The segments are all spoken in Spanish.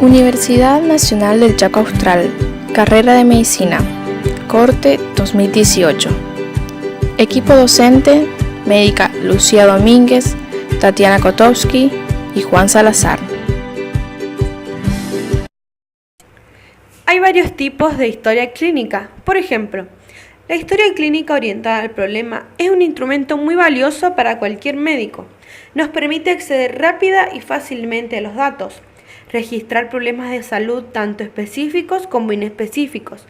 Universidad Nacional del Chaco Austral, carrera de Medicina, corte 2018. Equipo docente, médica Lucía Domínguez, Tatiana Kotowski y Juan Salazar. Hay varios tipos de historia clínica. Por ejemplo, la historia clínica orientada al problema es un instrumento muy valioso para cualquier médico. Nos permite acceder rápida y fácilmente a los datos, registrar problemas de salud tanto específicos como inespecíficos,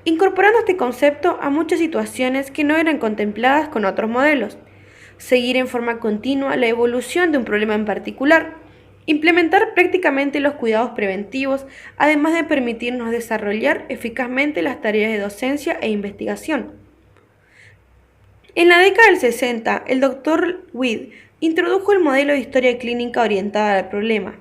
incorporando este concepto a muchas situaciones que no eran contempladas con otros modelos, seguir en forma continua la evolución de un problema en particular, implementar prácticamente los cuidados preventivos, además de permitirnos desarrollar eficazmente las tareas de docencia e investigación. En la década del 60, el Dr. Weed introdujo el modelo de historia clínica orientada al problema.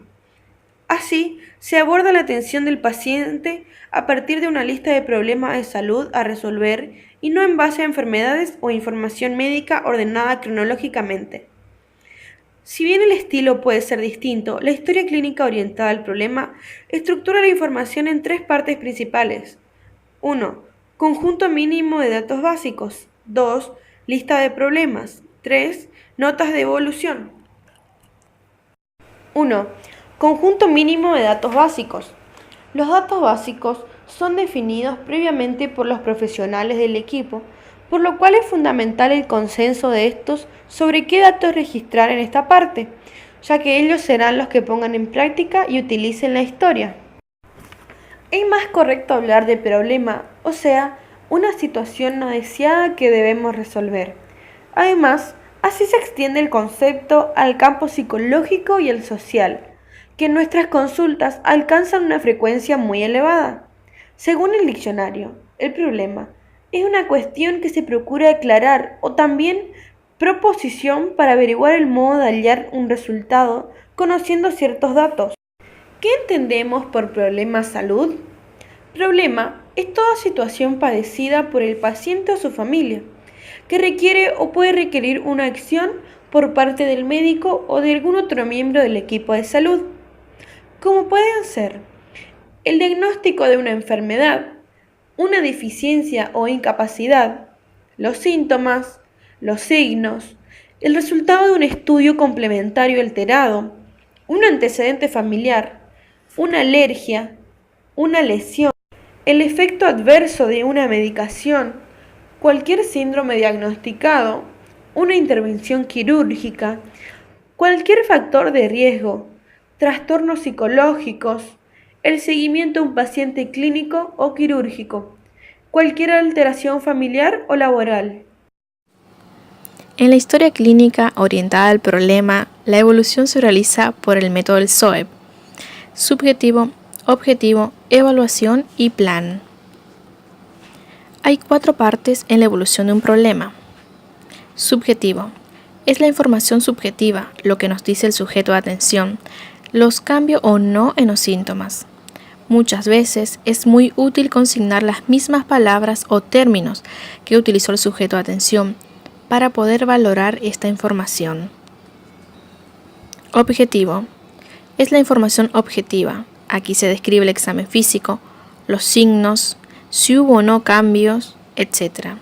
Así, se aborda la atención del paciente a partir de una lista de problemas de salud a resolver y no en base a enfermedades o información médica ordenada cronológicamente. Si bien el estilo puede ser distinto, la historia clínica orientada al problema estructura la información en tres partes principales. 1. Conjunto mínimo de datos básicos. 2. Lista de problemas. 3. Notas de evolución. 1. Conjunto mínimo de datos básicos. Los datos básicos son definidos previamente por los profesionales del equipo, por lo cual es fundamental el consenso de estos sobre qué datos registrar en esta parte, ya que ellos serán los que pongan en práctica y utilicen la historia. Es más correcto hablar de problema, o sea, una situación no deseada que debemos resolver. Además, así se extiende el concepto al campo psicológico y el social, que en nuestras consultas alcanzan una frecuencia muy elevada. Según el diccionario, el problema es una cuestión que se procura aclarar o también proposición para averiguar el modo de hallar un resultado conociendo ciertos datos. ¿Qué entendemos por problema salud? Problema es toda situación padecida por el paciente o su familia, que requiere o puede requerir una acción por parte del médico o de algún otro miembro del equipo de salud, como pueden ser el diagnóstico de una enfermedad, una deficiencia o incapacidad, los síntomas, los signos, el resultado de un estudio complementario alterado, un antecedente familiar, una alergia, una lesión, el efecto adverso de una medicación, cualquier síndrome diagnosticado, una intervención quirúrgica, cualquier factor de riesgo, trastornos psicológicos, el seguimiento de un paciente clínico o quirúrgico, cualquier alteración familiar o laboral. En la historia clínica orientada al problema, la evolución se realiza por el método del SOEP: subjetivo, objetivo, evaluación y plan. Hay 4 partes en la evolución de un problema. Subjetivo. Es la información subjetiva, lo que nos dice el sujeto de atención, los cambios o no en los síntomas. Muchas veces es muy útil consignar las mismas palabras o términos que utilizó el sujeto de atención para poder valorar esta información. Objetivo. Es la información objetiva. Aquí se describe el examen físico, los signos, si hubo o no cambios, etc.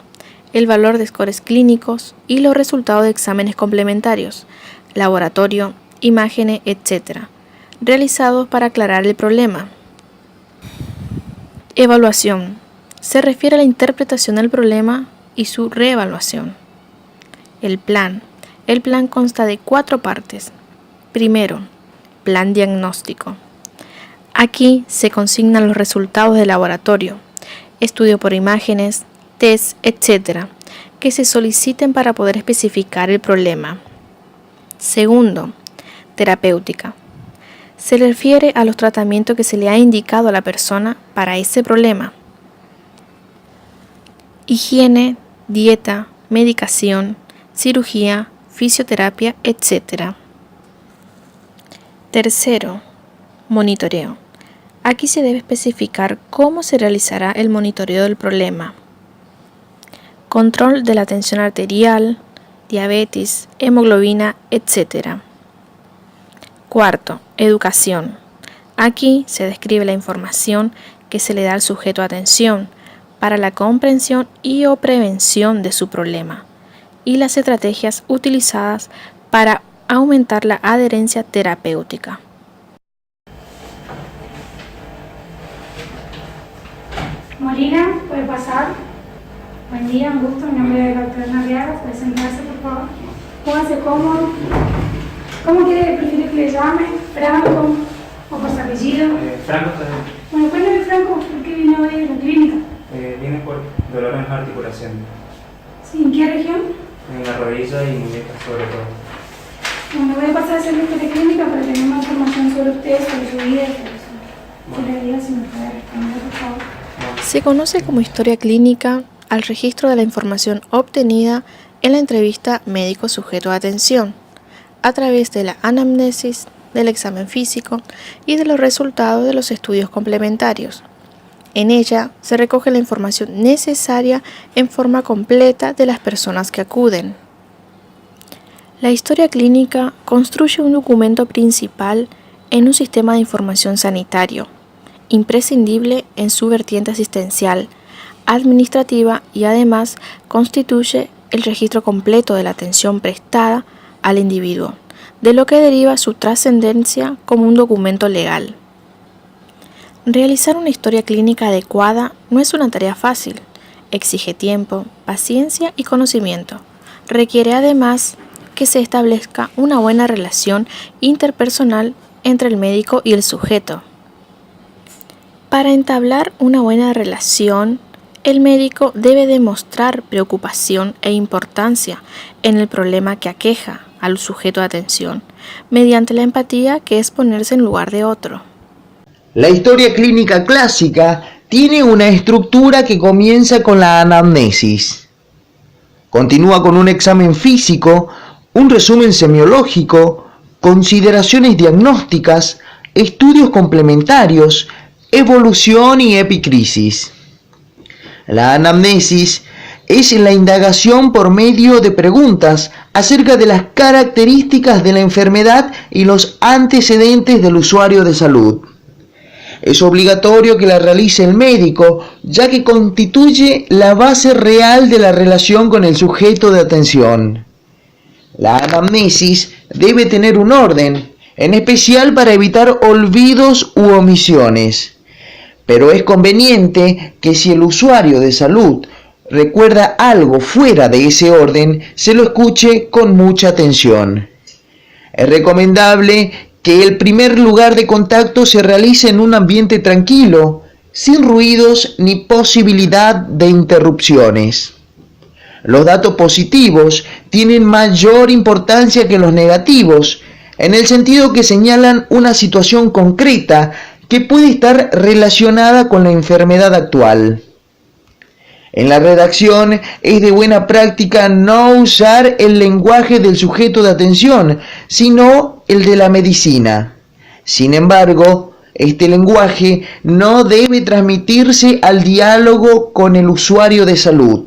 El valor de scores clínicos y los resultados de exámenes complementarios, laboratorio, imágenes, etc., realizados para aclarar el problema. Evaluación. Se refiere a la interpretación del problema y su reevaluación. El plan. El plan consta de 4 partes. Primero, plan diagnóstico. Aquí se consignan los resultados del laboratorio, estudio por imágenes, test, etc., que se soliciten para poder especificar el problema. Segundo, terapéutica. Se refiere a los tratamientos que se le ha indicado a la persona para ese problema. Higiene, dieta, medicación, cirugía, fisioterapia, etc. Tercero, monitoreo. Aquí se debe especificar cómo se realizará el monitoreo del problema. Control de la tensión arterial, diabetes, hemoglobina, etc. Cuarto, educación. Aquí se describe la información que se le da al sujeto de atención para la comprensión y o prevención de su problema y las estrategias utilizadas para aumentar la adherencia terapéutica. Molina, puede pasar. Buen día, un gusto. Mi nombre es la doctora Narriaga. Puede sentarse, por favor. Póngase cómodo. ¿Cómo prefiere que le llame? ¿Franco o por su apellido? Franco está bien. Bueno, cuéntame, Franco, ¿por qué viene hoy a la clínica? Viene por dolor en la articulación, Sí, ¿en qué región? en la rodilla y muñeca sobre todo. Bueno, voy a pasar a hacer la historia clínica para tener más información sobre usted, sobre su vida y sobre su realidad, si me puede responder, por favor. Se conoce como historia clínica al registro de la información obtenida en la entrevista médico-sujeto de atención, a través de la anamnesis, del examen físico y de los resultados de los estudios complementarios. En ella se recoge la información necesaria en forma completa de las personas que acuden. La historia clínica construye un documento principal en un sistema de información sanitario, imprescindible en su vertiente asistencial, administrativa y además constituye el registro completo de la atención prestada al individuo, de lo que deriva su trascendencia como un documento legal. Realizar una historia clínica adecuada no es una tarea fácil, exige tiempo, paciencia y conocimiento. Requiere además que se establezca una buena relación interpersonal entre el médico y el sujeto. Para entablar una buena relación, el médico debe demostrar preocupación e importancia en el problema que aqueja al sujeto de atención, mediante la empatía, que es ponerse en lugar de otro. La historia clínica clásica tiene una estructura que comienza con la anamnesis. Continúa con un examen físico, un resumen semiológico, consideraciones diagnósticas, estudios complementarios, evolución y epicrisis. La anamnesis es la indagación por medio de preguntas acerca de las características de la enfermedad y los antecedentes del usuario de salud. Es obligatorio que la realice el médico, ya que constituye la base real de la relación con el sujeto de atención. La anamnesis debe tener un orden, en especial para evitar olvidos u omisiones. Pero es conveniente que si el usuario de salud recuerda algo fuera de ese orden, se lo escuche con mucha atención. Es recomendable que el primer lugar de contacto se realice en un ambiente tranquilo, sin ruidos ni posibilidad de interrupciones. Los datos positivos tienen mayor importancia que los negativos, en el sentido que señalan una situación concreta que puede estar relacionada con la enfermedad actual. En la redacción es de buena práctica no usar el lenguaje del sujeto de atención, sino el de la medicina. Sin embargo, este lenguaje no debe transmitirse al diálogo con el usuario de salud.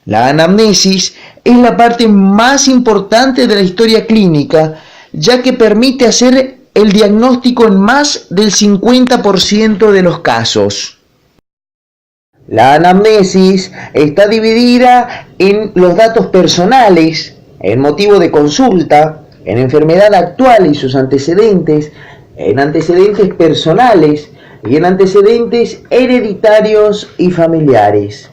La anamnesis es la parte más importante de la historia clínica, ya que permite hacer el diagnóstico en más del 50% de los casos. La anamnesis está dividida en los datos personales, en motivo de consulta, en enfermedad actual y sus antecedentes, en antecedentes personales y en antecedentes hereditarios y familiares.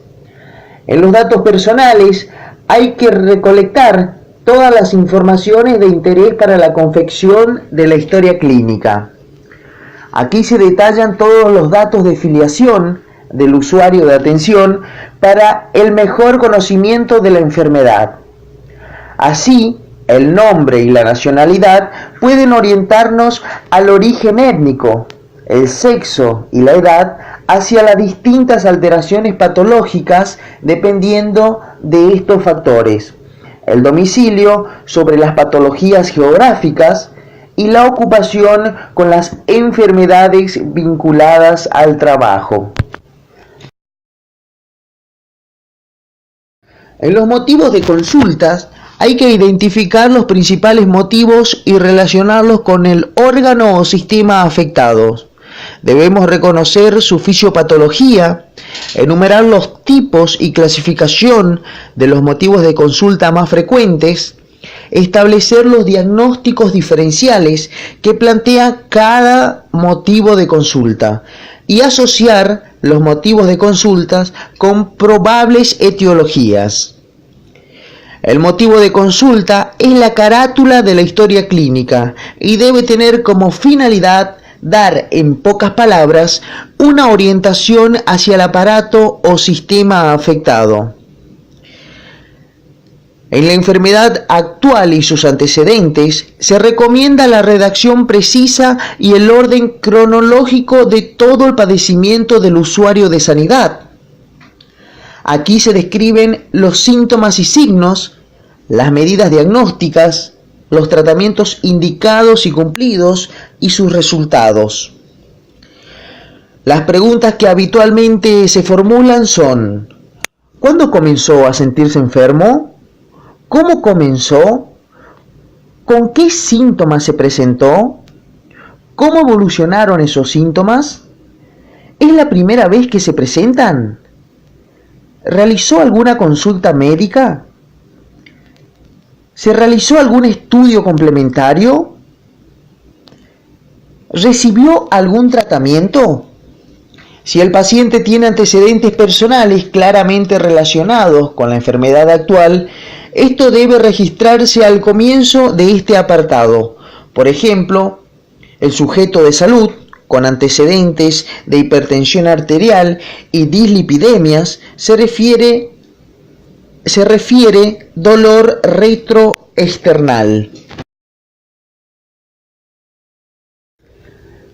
En los datos personales hay que recolectar todas las informaciones de interés para la confección de la historia clínica. Aquí se detallan todos los datos de filiación del usuario de atención para el mejor conocimiento de la enfermedad. Así, el nombre y la nacionalidad pueden orientarnos al origen étnico, el sexo y la edad hacia las distintas alteraciones patológicas dependiendo de estos factores, el domicilio sobre las patologías geográficas y la ocupación con las enfermedades vinculadas al trabajo. En los motivos de consultas hay que identificar los principales motivos y relacionarlos con el órgano o sistema afectado. Debemos reconocer su fisiopatología, enumerar los tipos y clasificación de los motivos de consulta más frecuentes, establecer los diagnósticos diferenciales que plantea cada motivo de consulta y asociar los motivos de consultas con probables etiologías. El motivo de consulta es la carátula de la historia clínica y debe tener como finalidad dar, en pocas palabras, una orientación hacia el aparato o sistema afectado. En la enfermedad actual y sus antecedentes, se recomienda la redacción precisa y el orden cronológico de todo el padecimiento del usuario de sanidad. Aquí se describen los síntomas y signos, las medidas diagnósticas, los tratamientos indicados y cumplidos y sus resultados. Las preguntas que habitualmente se formulan son: ¿cuándo comenzó a sentirse enfermo? ¿Cómo comenzó? ¿Con qué síntomas se presentó? ¿Cómo evolucionaron esos síntomas? ¿Es la primera vez que se presentan? ¿Realizó alguna consulta médica? ¿Se realizó algún estudio complementario? ¿Recibió algún tratamiento? Si el paciente tiene antecedentes personales claramente relacionados con la enfermedad actual, esto debe registrarse al comienzo de este apartado. Por ejemplo, el sujeto de salud con antecedentes de hipertensión arterial y dislipidemias se refiere dolor retroesternal.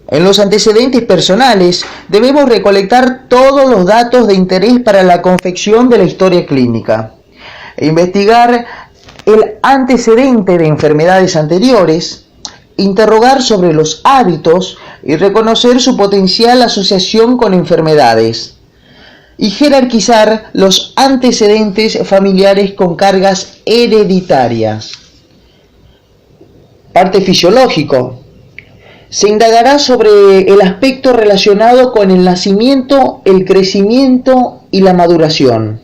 En los antecedentes personales debemos recolectar todos los datos de interés para la confección de la historia clínica. Investigar el antecedente de enfermedades anteriores, interrogar sobre los hábitos y reconocer su potencial asociación con enfermedades, y jerarquizar los antecedentes familiares con cargas hereditarias. Parte fisiológico. Se indagará sobre el aspecto relacionado con el nacimiento, el crecimiento y la maduración.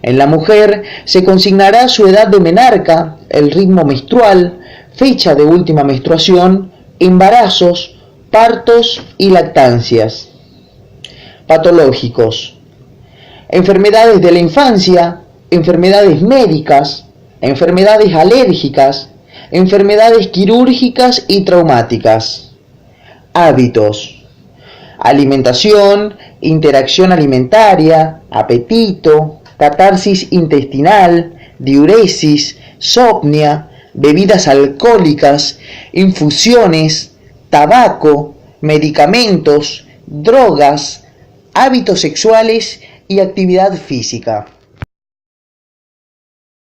En la mujer se consignará su edad de menarca, el ritmo menstrual, fecha de última menstruación, embarazos, partos y lactancias. Patológicos. Enfermedades de la infancia, enfermedades médicas, enfermedades alérgicas, enfermedades quirúrgicas y traumáticas. Hábitos. Alimentación, interacción alimentaria, apetito, catarsis intestinal, diuresis, sopnia, bebidas alcohólicas, infusiones, tabaco, medicamentos, drogas, hábitos sexuales y actividad física.